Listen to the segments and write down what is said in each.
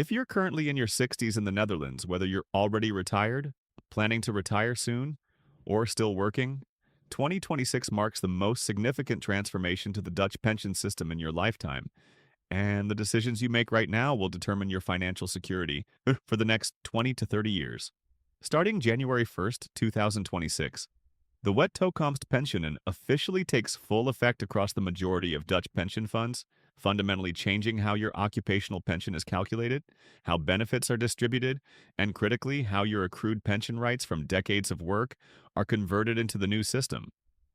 If you're currently in your 60s in the Netherlands, whether you're already retired, planning to retire soon, or still working, 2026 marks the most significant transformation to the Dutch pension system in your lifetime, and the decisions you make right now will determine your financial security for the next 20 to 30 years. Starting January 1st, 2026, the Wet Toekomst Pensioenen officially takes full effect across the majority of Dutch pension funds, fundamentally changing how your occupational pension is calculated, how benefits are distributed, and critically, how your accrued pension rights from decades of work are converted into the new system.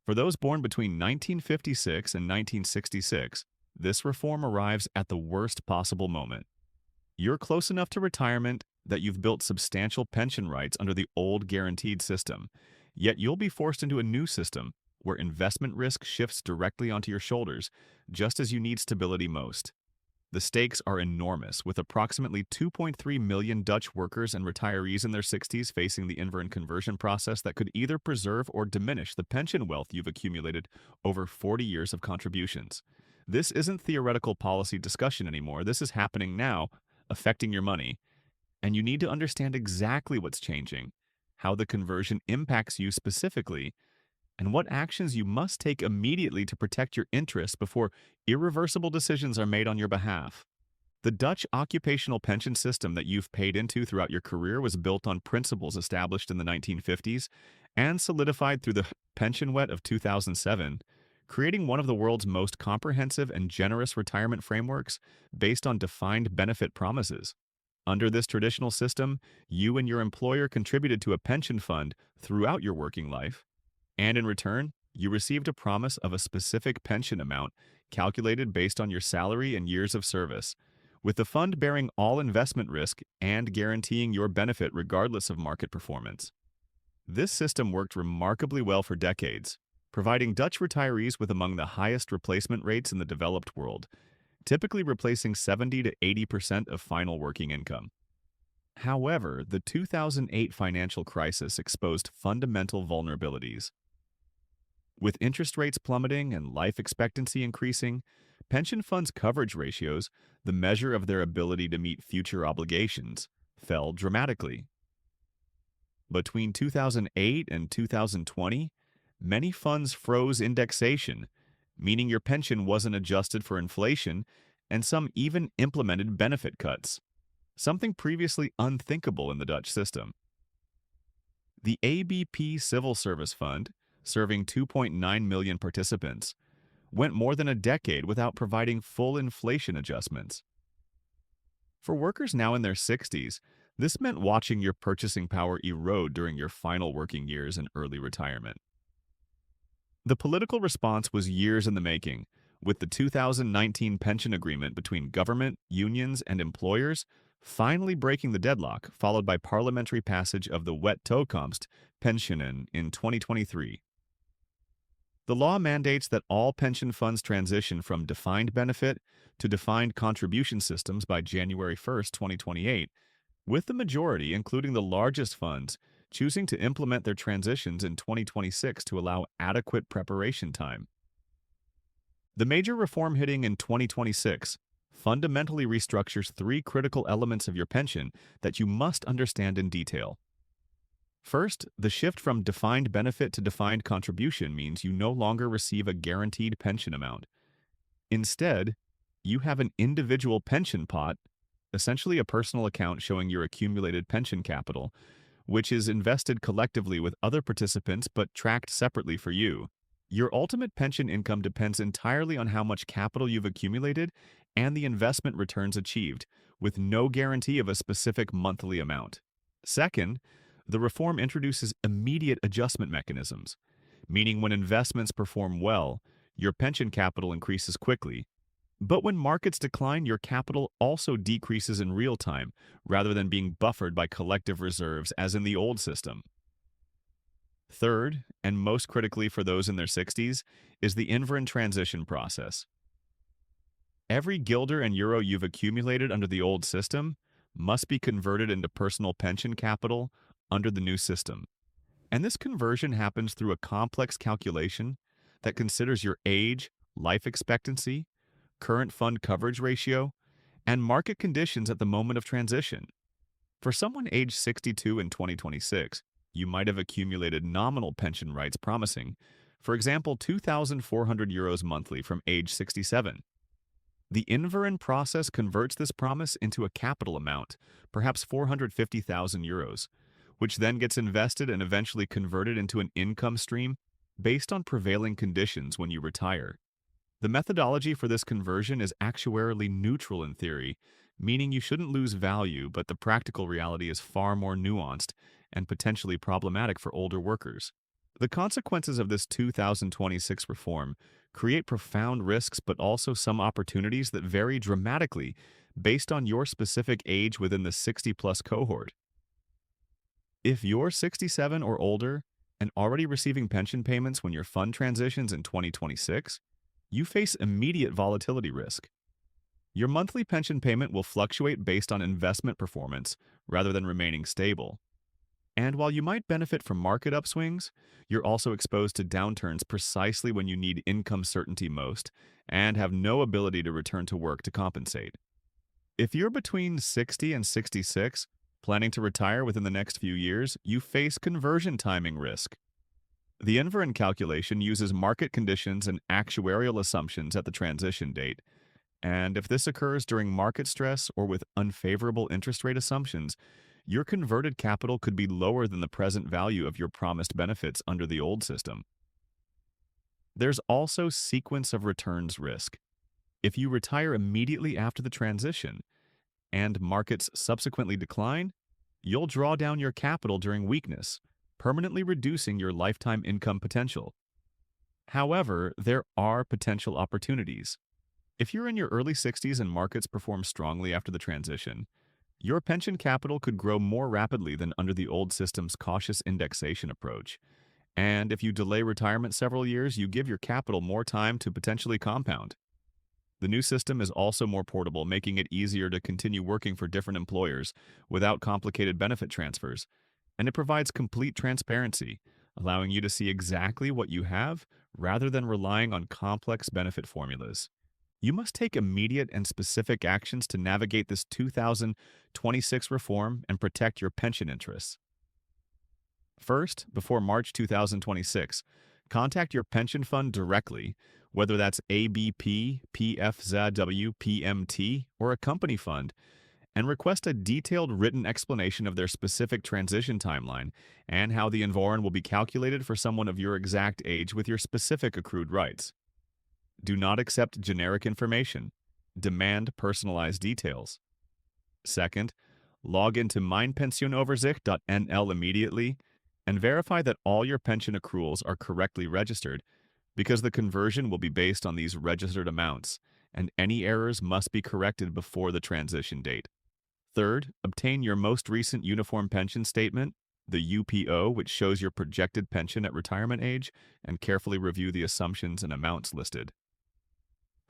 For those born between 1956 and 1966, this reform arrives at the worst possible moment. You're close enough to retirement that you've built substantial pension rights under the old guaranteed system, yet you'll be forced into a new system where investment risk shifts directly onto your shoulders, just as you need stability most. The stakes are enormous, with approximately 2.3 million Dutch workers and retirees in their 60s facing the Invaren conversion process that could either preserve or diminish the pension wealth you've accumulated over 40 years of contributions. This isn't theoretical policy discussion anymore. This is happening now, affecting your money. And you need to understand exactly what's changing, how the conversion impacts you specifically, and what actions you must take immediately to protect your interests before irreversible decisions are made on your behalf. The Dutch occupational pension system that you've paid into throughout your career was built on principles established in the 1950s and solidified through the Pension Wet of 2007, creating one of the world's most comprehensive and generous retirement frameworks based on defined benefit promises. Under this traditional system, you and your employer contributed to a pension fund throughout your working life, and in return, you received a promise of a specific pension amount calculated based on your salary and years of service, with the fund bearing all investment risk and guaranteeing your benefit regardless of market performance. This system worked remarkably well for decades, providing Dutch retirees with among the highest replacement rates in the developed world, typically replacing 70 to 80% of final working income. However, the 2008 financial crisis exposed fundamental vulnerabilities. With interest rates plummeting and life expectancy increasing, pension funds' coverage ratios, the measure of their ability to meet future obligations, fell dramatically. Between 2008 and 2020, many funds froze indexation, meaning your pension wasn't adjusted for inflation, and some even implemented benefit cuts, something previously unthinkable in the Dutch system. The ABP Civil Service Fund, serving 2.9 million participants, went more than a decade without providing full inflation adjustments. For workers now in their 60s, this meant watching your purchasing power erode during your final working years and early retirement. The political response was years in the making, with the 2019 pension agreement between government, unions, and employers finally breaking the deadlock, followed by parliamentary passage of the Wet Toekomst Pensioenen in 2023. The law mandates that all pension funds transition from defined benefit to defined contribution systems by January 1st, 2028, with the majority, including the largest funds, choosing to implement their transitions in 2026 to allow adequate preparation time. The major reform hitting in 2026 fundamentally restructures three critical elements of your pension that you must understand in detail. First, the shift from defined benefit to defined contribution means you no longer receive a guaranteed pension amount. Instead, you have an individual pension pot, essentially a personal account showing your accumulated pension capital, which is invested collectively with other participants but tracked separately for you. Your ultimate pension income depends entirely on how much capital you've accumulated and the investment returns achieved, with no guarantee of a specific monthly amount. Second, the reform introduces immediate adjustment mechanisms, meaning when investments perform well, your pension capital increases quickly. But when markets decline, your capital also decreases in real time, rather than being buffered by collective reserves as in the old system. Third, and most critically for those in their 60s, is the Invaren transition process. Every guilder and euro you've accumulated under the old system must be converted into personal pension capital under the new system. And this conversion happens through a complex calculation that considers your age, life expectancy, current fund coverage ratio, and market conditions at the moment of transition. For someone aged 62 in 2026, you might have accumulated nominal pension rights promising, for example, €2,400 monthly from age 67. The Invaren process converts this promise into a capital amount, perhaps €450,000, which then gets invested and eventually converted into an income stream based on prevailing conditions when you retire. The methodology for this conversion is actuarially neutral in theory, meaning you shouldn't lose value, but the practical reality is far more nuanced and potentially problematic for older workers. The consequences of this 2026 reform create profound risks but also some opportunities that vary dramatically based on your specific age within the 60-plus cohort. If you're 67 or older and already receiving pension payments when your fund transitions in 2026, you face immediate volatility risk. Your monthly pension payment will fluctuate based on investment performance rather than remaining stable. And while you might benefit from market upswings, you're also exposed to downturns precisely when you need income certainty most and have no ability to return to work to compensate. If you're between 60 and 66, planning to retire within the next few years, you face conversion timing risk. The Invaren calculation uses market conditions and actuarial assumptions at the transition date, and if this occurs during market stress or with unfavorable interest rate assumptions, your converted capital could be lower than the present value of your promised benefits under the old system. There's also sequence of returns risk. If you retire immediately after the transition and markets subsequently decline, you'll draw down your capital during weakness, permanently reducing your lifetime income potential. However, there are potential opportunities. If you're in your early 60s and markets perform strongly after the transition, your pension capital could grow more rapidly than under the old system's cautious indexation approach. And if you delay retirement several years, you give your capital more time to potentially compound. The new system is also more portable, making it easier to continue working for different employers without complicated benefit transfers. And it provides complete transparency, allowing you to see exactly what you have rather than relying on complex benefit formulas. You must take immediate and specific actions to navigate this 2026 reform and protect your pension interests. First, before March 2026, contact your pension fund directly, whether that's ABP, PFZW, PMT, or a company fund, and request a detailed written explanation of their specific transition timeline and how the Invaren will be calculated for someone of your exact age with your specific accrued rights. Do not accept generic information. Demand personalized details. Second, log into mijnpensioenoverzicht.nl immediately and verify that all your pension accruals are correctly registered, because the conversion will be based on these registered amounts, and any errors must be corrected before the transition date. Third, obtain your most recent uniform pension statement, the UPO, which shows your projected pension at retirement age, and carefully review the assumptions and amounts listed.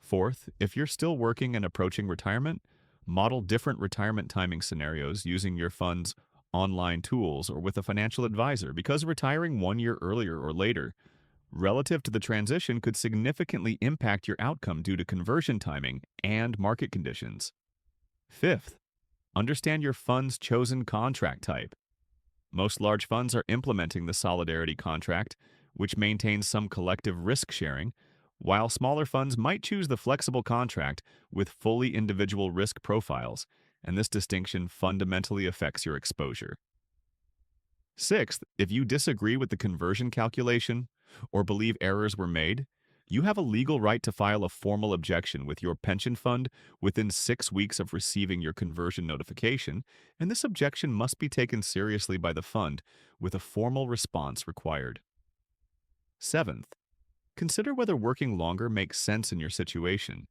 Fourth, if you're still working and approaching retirement, model different retirement timing scenarios using your fund's online tools or with a financial advisor, because retiring 1 year earlier or later relative to the transition could significantly impact your outcome due to conversion timing and market conditions. Fifth, understand your fund's chosen contract type. Most large funds are implementing the Solidarity Contract, which maintains some collective risk sharing, while smaller funds might choose the flexible contract with fully individual risk profiles, and this distinction fundamentally affects your exposure. Sixth, if you disagree with the conversion calculation or believe errors were made, you have a legal right to file a formal objection with your pension fund within 6 weeks of receiving your conversion notification, and this objection must be taken seriously by the fund with a formal response required. Seventh, consider whether working longer makes sense in your situation.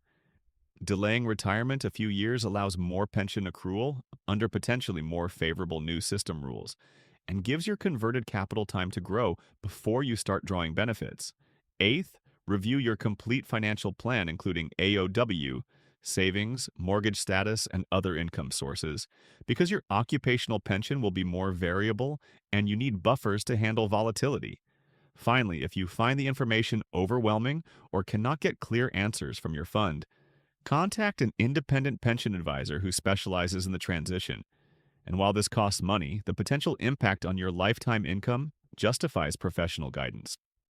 Delaying retirement a few years allows more pension accrual under potentially more favorable new system rules and gives your converted capital time to grow before you start drawing benefits. Eighth, review your complete financial plan, including AOW, savings, mortgage status, and other income sources, because your occupational pension will be more variable and you need buffers to handle volatility. Finally, if you find the information overwhelming or cannot get clear answers from your fund, Contact an independent pension advisor who specializes in the transition. And while this costs money, the potential impact on your lifetime income justifies professional guidance.